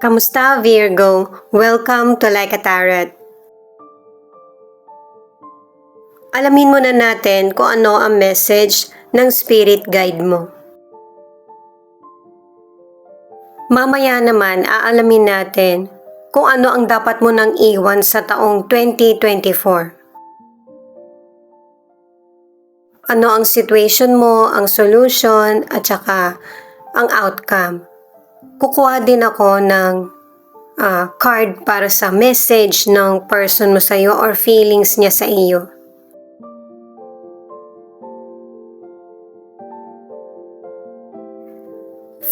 Kamusta Virgo? Welcome to Like a Tarot. Alamin muna natin kung ano ang message ng spirit guide mo. Mamaya naman aalamin natin kung ano ang dapat mo nang iwan sa taong 2024. Ano ang situation mo, ang solution, at saka ang outcome. Kukuha din ako ng card para sa message ng person mo sa iyo or feelings niya sa iyo.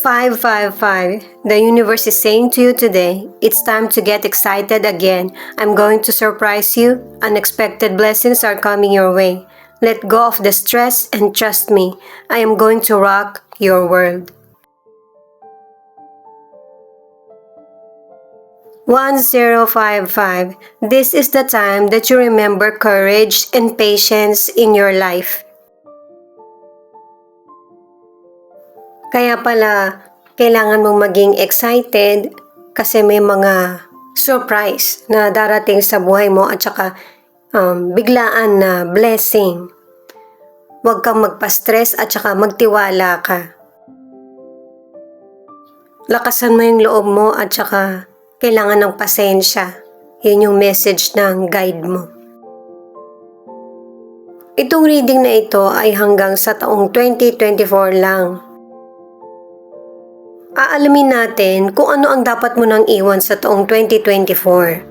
Five, five, five. The universe is saying to you today, it's time to get excited again. I'm going to surprise you. Unexpected blessings are coming your way. Let go of the stress and trust me. I am going to rock your world. 1055. This is the time that you remember courage and patience in your life. Kaya pala, kailangan mong maging excited kasi may mga surprise na darating sa buhay mo at saka biglaan na blessing. Huwag kang magpa-stress at saka magtiwala ka. Lakasan mo yung loob mo at saka kailangan ng pasensya. Yun yung message ng guide mo. Itong reading na ito ay hanggang sa taong 2024 lang. Aalamin natin kung ano ang dapat mo nang iwan sa taong 2024.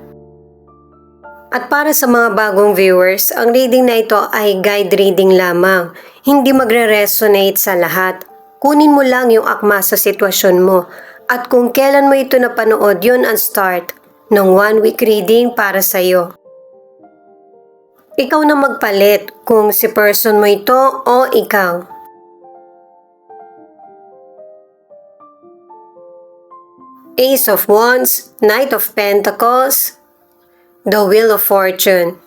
At para sa mga bagong viewers, ang reading na ito ay guide reading lamang. Hindi magre-resonate sa lahat. Kunin mo lang yung akma sa sitwasyon mo. At kung kailan mo ito napanood, yun ang start ng 1-week reading para sa iyo. Ikaw na magpalit kung si person mo ito o ikaw. Ace of Wands, Knight of Pentacles, The Wheel of Fortune.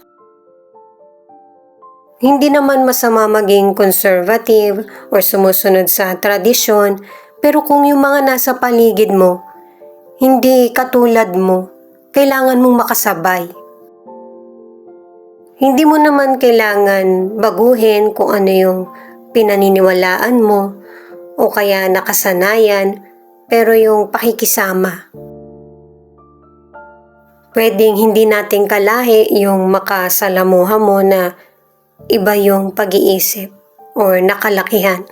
Hindi naman masama maging conservative o sumusunod sa tradisyon, pero kung yung mga nasa paligid mo, hindi katulad mo, kailangan mong makasabay. Hindi mo naman kailangan baguhin kung ano yung pinaniniwalaan mo o kaya nakasanayan, pero yung pakikisama. Pwedeng hindi natin kalahi yung makasalamuha mo na iba yung pag-iisip or nakalakihan.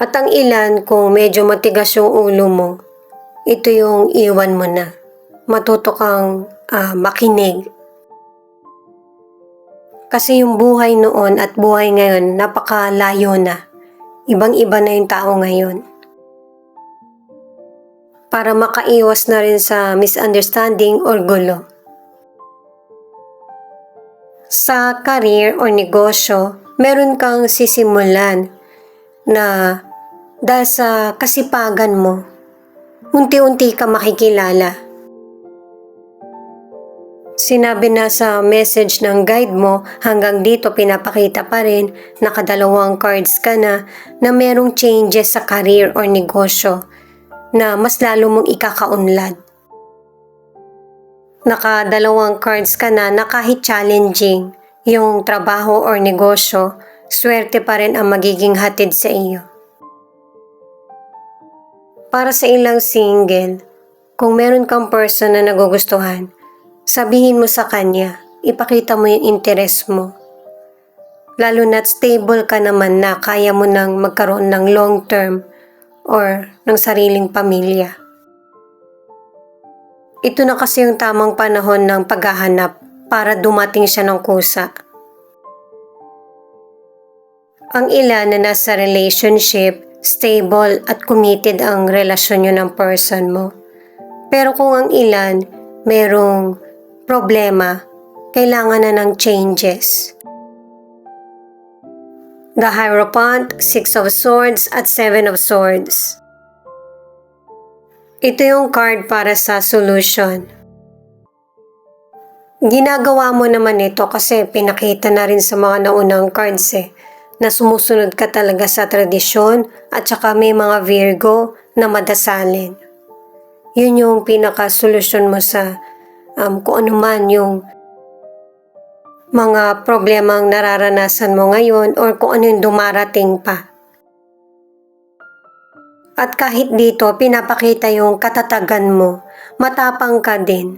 At ang ilan kung medyo matigas yung ulo mo, ito yung iwan mo na. Matuto kang makinig. Kasi yung buhay noon at buhay ngayon napakalayo na. Ibang-iba na yung tao ngayon. Para makaiwas na rin sa misunderstanding or gulo. Sa career o negosyo, meron kang sisimulan na dahil sa kasipagan mo, unti-unti ka makikilala. Sinabi na sa message ng guide mo, hanggang dito pinapakita pa rin, nakadalawang cards ka na merong changes sa career or negosyo na mas lalo mong ikakaunlad. Nakadalawang cards ka na kahit challenging yung trabaho or negosyo, swerte pa rin ang magiging hatid sa iyo. Para sa ilang single, kung meron kang person na nagugustuhan, sabihin mo sa kanya, ipakita mo yung interest mo. Lalo na't stable ka naman na kaya mo nang magkaroon ng long term or ng sariling pamilya. Ito na kasi yung tamang panahon ng paghahanap para dumating siya ng kusa. Ang ilan na nasa relationship, stable at committed ang relasyon nyo ng person mo. Pero kung ang ilan, merong problema, kailangan na ng changes. The Hierophant, 6 of Swords at 7 of Swords. Ito yung card para sa solution. Ginagawa mo naman ito kasi pinakita na rin sa mga naunang cards na sumusunod ka talaga sa tradisyon at saka may mga Virgo na madasalin. Yun yung pinaka-solusyon mo sa kung ano man yung mga problemang nararanasan mo ngayon or kung ano yung dumarating pa. At kahit dito, pinapakita yung katatagan mo, matapang ka din.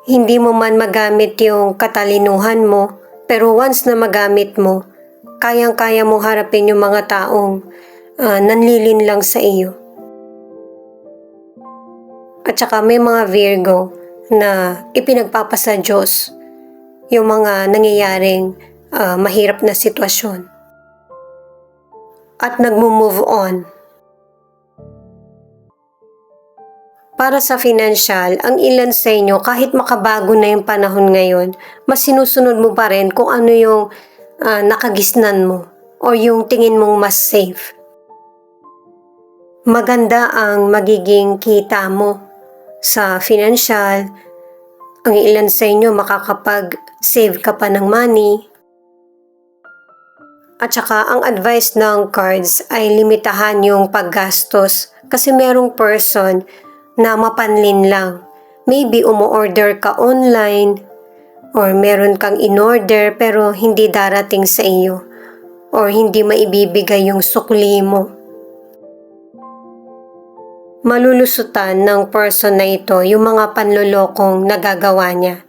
Hindi mo man magamit yung katalinuhan mo, pero once na magamit mo, kayang-kaya mong harapin yung mga taong nanlilin lang sa iyo. At saka may mga Virgo na ipinagpapasa Diyos yung mga nangyayaring mahirap na sitwasyon. At nagmo-move on. Para sa financial, ang ilan sa inyo, kahit makabago na yung panahon ngayon, mas sinusunod mo pa rin kung ano yung nakagisnan mo o yung tingin mong mas safe. Maganda ang magiging kita mo sa financial. Ang ilan sa inyo makakapag-save ka pa ng money. At saka ang advice ng cards ay limitahan yung paggastos kasi merong person na mapanlin lang. Maybe umu-order ka online or meron kang in-order pero hindi darating sa iyo or hindi maibibigay yung sukli mo. Malulusutan ng person na ito yung mga panlolokong nagagawa niya.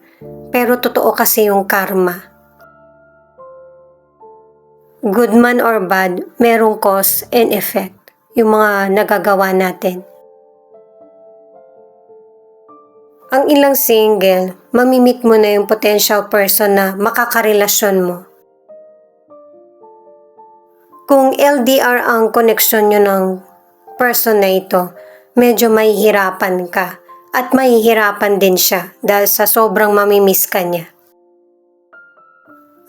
Pero totoo kasi yung karma. Good man or bad, merong cause and effect yung mga nagagawa natin. Ang ilang single, mamimit mo na yung potential person na makakarelasyon mo. Kung LDR ang connection nyo ng person na ito, medyo mahihirapan ka at mahihirapan din siya dahil sa sobrang mamimiss ka niya.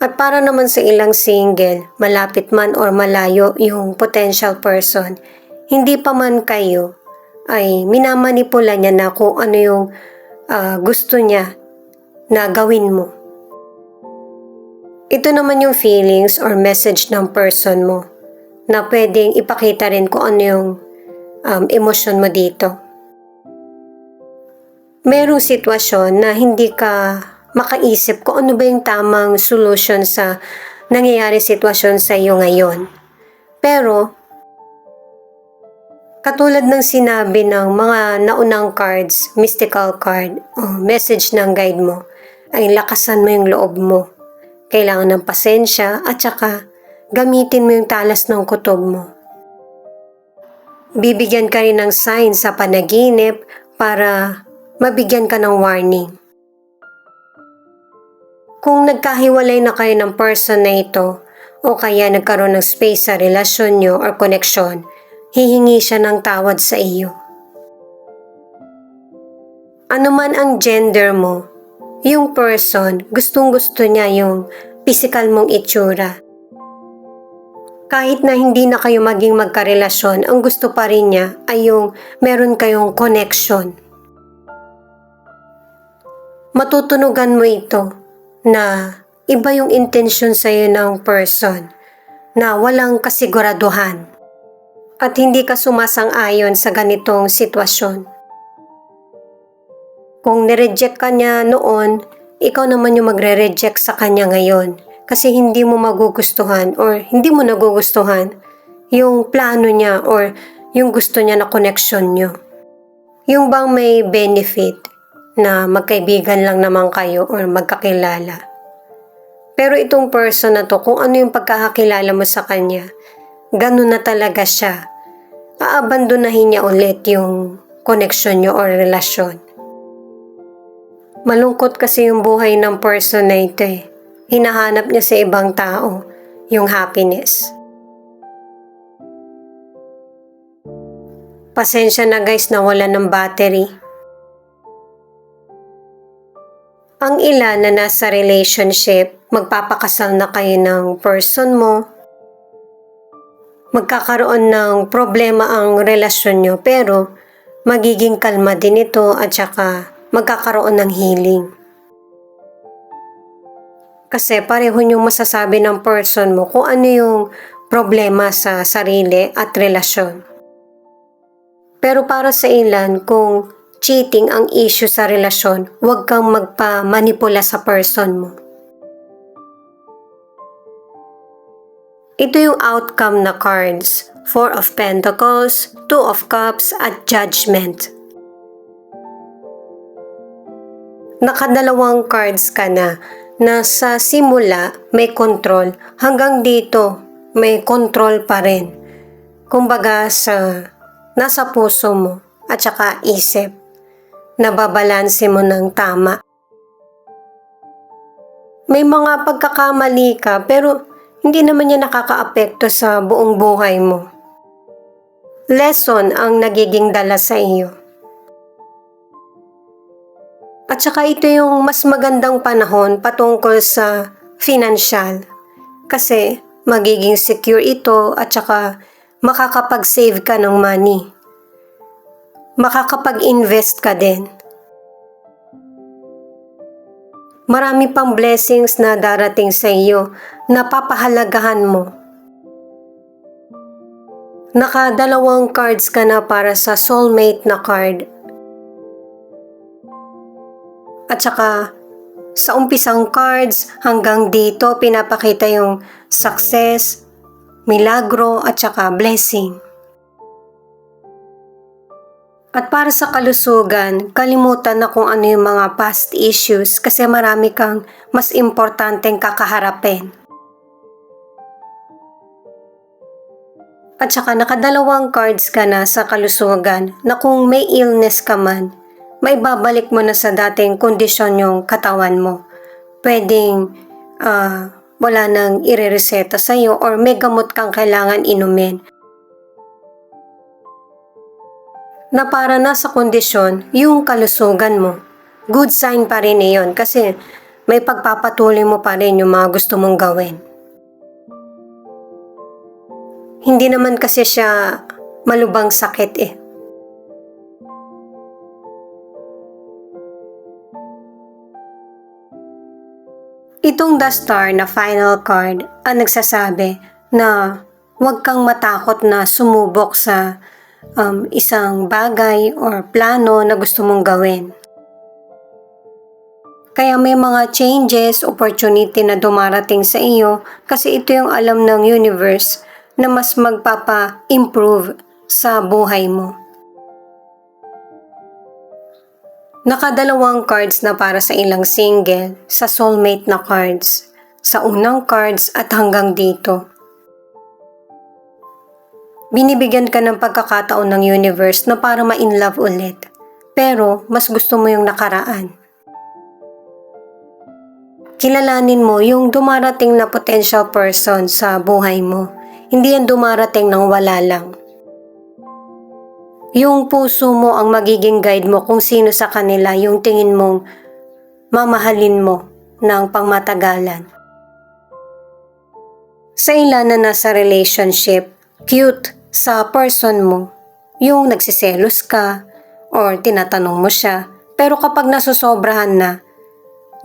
At para naman sa ilang single, malapit man or malayo yung potential person, hindi pa man kayo ay minamanipula niya na kung ano yung gusto niya na gawin mo. Ito naman yung feelings or message ng person mo na pwedeng ipakita rin kung ano yung emosyon mo dito. Merong sitwasyon na hindi ka makaisip kung ano ba yung tamang solution sa nangyayari sitwasyon sa iyo ngayon. Pero katulad ng sinabi ng mga naunang cards, mystical card, o message ng guide mo, ay lakasan mo yung loob mo. Kailangan ng pasensya at saka gamitin mo yung talas ng kutob mo. Bibigyan ka rin ng sign sa panaginip para mabigyan ka ng warning. Kung nagkahiwalay na kayo ng person na ito o kaya nagkaroon ng space sa relasyon nyo or connection, hihingi siya ng tawad sa iyo. Ano man ang gender mo, yung person, gustong-gusto niya yung physical mong itsura. Kahit na hindi na kayo maging magkarelasyon, ang gusto pa rin niya ay yung meron kayong connection. Matutunugan mo ito na iba yung intensyon sa iyo ng person na walang kasiguraduhan. At hindi ka sumasang-ayon sa ganitong sitwasyon. Kung nireject ka niya noon, ikaw naman yung magre-reject sa kanya ngayon kasi hindi mo magugustuhan or hindi mo nagugustuhan yung plano niya or yung gusto niya na connection niyo. Yung bang may benefit na magkaibigan lang naman kayo or magkakilala. Pero itong person na to, kung ano yung pagkakakilala mo sa kanya, ganun na talaga siya. Aabandonahin niya ulit yung connection niyo or relasyon. Malungkot kasi yung buhay ng person na ito eh. Hinahanap niya sa ibang tao yung happiness. Pasensya na guys na wala ng battery. Ang ilan na nasa relationship, magpapakasal na kayo ng person mo. Magkakaroon ng problema ang relasyon nyo pero magiging kalma din ito at saka magkakaroon ng healing. Kasi pareho nyo masasabi ng person mo kung ano yung problema sa sarili at relasyon. Pero para sa ilan, kung cheating ang issue sa relasyon, huwag kang magpa-manipula sa person mo. Ito yung outcome na cards. 4 of Pentacles, 2 of Cups, at Judgment. Nakadalawang cards ka na sa simula may control, hanggang dito may control pa rin. Kumbaga nasa puso mo at saka isip, nababalanse mo ng tama. May mga pagkakamali ka pero hindi naman niya nakakaapekto sa buong buhay mo. Lesson ang nagiging dala sa iyo. At saka ito yung mas magandang panahon patungkol sa financial. Kasi magiging secure ito at saka makakapag-save ka ng money. Makakapag-invest ka din. Marami pang blessings na darating sa iyo na papahalagahan mo. Nakadalawang cards ka na para sa soulmate na card. At saka sa umpisang cards hanggang dito pinapakita yung success, milagro at saka blessing. At para sa kalusugan, kalimutan na kung ano yung mga past issues kasi marami kang mas importanteng kakaharapin. At saka nakadalawang cards ka na sa kalusugan na kung may illness ka man, may babalik mo na sa dating kondisyon yung katawan mo. Pwedeng wala nang irereseta sa'yo or may gamot kang kailangan inumin. Na para nasa kondisyon yung kalusugan mo. Good sign pa rin iyon kasi may pagpapatuloy mo pa rin yung mga gusto mong gawin. Hindi naman kasi siya malubhang sakit eh. Itong The Star na final card ang nagsasabi na huwag kang matakot na sumubok sa isang bagay or plano na gusto mong gawin. Kaya may mga changes, opportunity na dumarating sa iyo kasi ito yung alam ng universe na mas magpapa-improve sa buhay mo. Nakadalawang cards na para sa ilang single sa soulmate na cards. Sa unang cards at hanggang dito. Binibigyan ka ng pagkakataon ng universe na para ma-in love ulit. Pero mas gusto mo yung nakaraan. Kilalanin mo yung dumarating na potential person sa buhay mo. Hindi yan dumarating ng wala lang. Yung puso mo ang magiging guide mo kung sino sa kanila yung tingin mong mamahalin mo ng pangmatagalan. Sa ilan na nasa relationship, cute sa person mo, yung nagsiselos ka or tinatanong mo siya, pero kapag nasusobrahan na,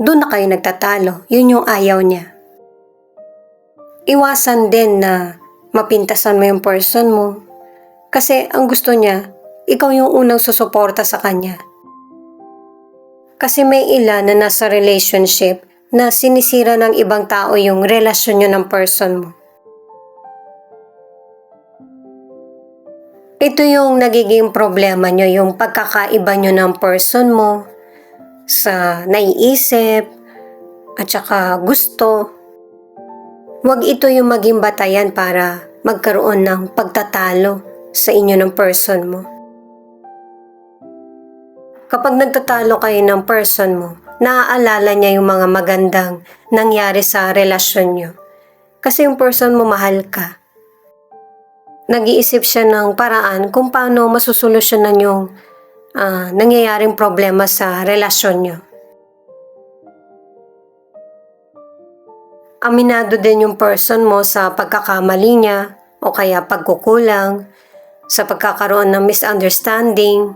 doon na kayo nagtatalo, yun yung ayaw niya. Iwasan din na mapintasan mo yung person mo kasi ang gusto niya, ikaw yung unang susuporta sa kanya. Kasi may ilan na nasa relationship na sinisira ng ibang tao yung relasyon nyo ng person mo. Ito yung nagiging problema nyo, yung pagkakaiba nyo ng person mo sa naiisip at saka gusto. Huwag ito yung maging batayan para magkaroon ng pagtatalo sa inyo ng person mo. Kapag nagtatalo kayo ng person mo, naaalala niya yung mga magandang nangyari sa relasyon nyo. Kasi yung person mo mahal ka. Nag-iisip siya ng paraan kung paano masusolusyonan yung nangyayaring problema sa relasyon nyo. Aminado din yung person mo sa pagkakamali niya o kaya pagkukulang, sa pagkakaroon ng misunderstanding.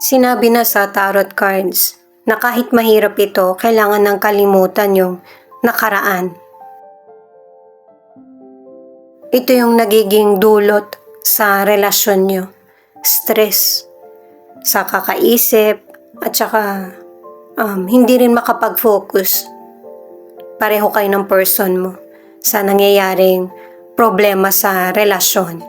Sinabi na sa tarot cards na kahit mahirap ito, kailangan ng kalimutan yung nakaraan. Ito yung nagiging dulot sa relasyon nyo. stress sa kakaisip at saka hindi rin makapag-focus. Pareho kayo ng person mo sa nangyayaring problema sa relasyon.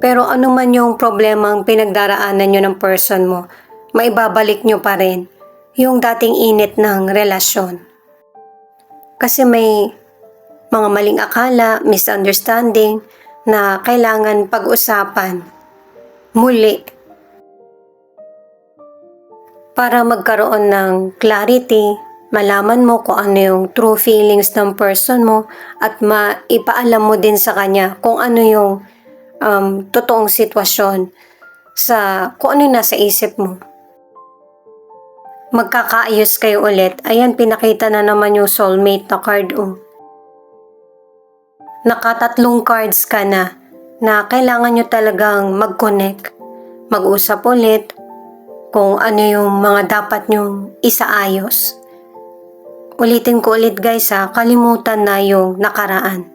Pero ano man yung problemang pinagdaraanan nyo ng person mo, maibabalik nyo pa rin yung dating init ng relasyon. Kasi may mga maling akala, misunderstanding na kailangan pag-usapan muli para magkaroon ng clarity, malaman mo kung ano yung true feelings ng person mo at maipaalam mo din sa kanya kung ano yung totoong sitwasyon sa kung ano yung nasa isip mo. Magkakaayos kayo ulit. Ayan, pinakita na naman yung soulmate na card. Nakatatlong cards ka na kailangan nyo talagang mag-connect, mag-usap ulit kung ano yung mga dapat nyong isaayos. Ulitin ko ulit guys kalimutan na yung nakaraan.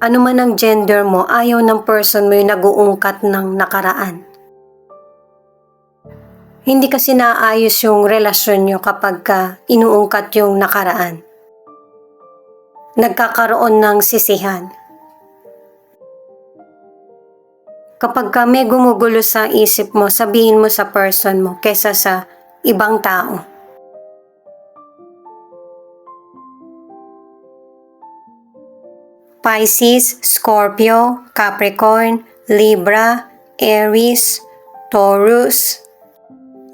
Ano man ang gender mo, ayaw ng person mo yung nag-uungkat ng nakaraan. Hindi kasi naayos yung relasyon nyo kapag inuungkat yung nakaraan. Nagkakaroon ng sisihan. Kapag may gumugulo sa isip mo, sabihin mo sa person mo kesa sa ibang tao. Pisces, Scorpio, Capricorn, Libra, Aries, Taurus,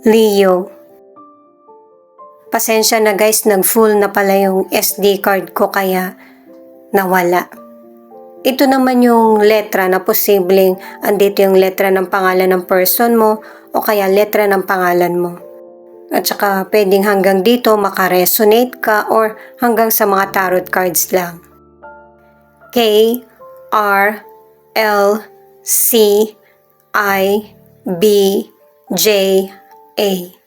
Leo. Pasensya na guys, nag-full na pala yung SD card ko kaya nawala. Ito naman yung letra na posibleng andito yung letra ng pangalan ng person mo o kaya letra ng pangalan mo. At saka pwedeng hanggang dito makaresonate ka or hanggang sa mga tarot cards lang. K, R, L, C, I, B, J, A.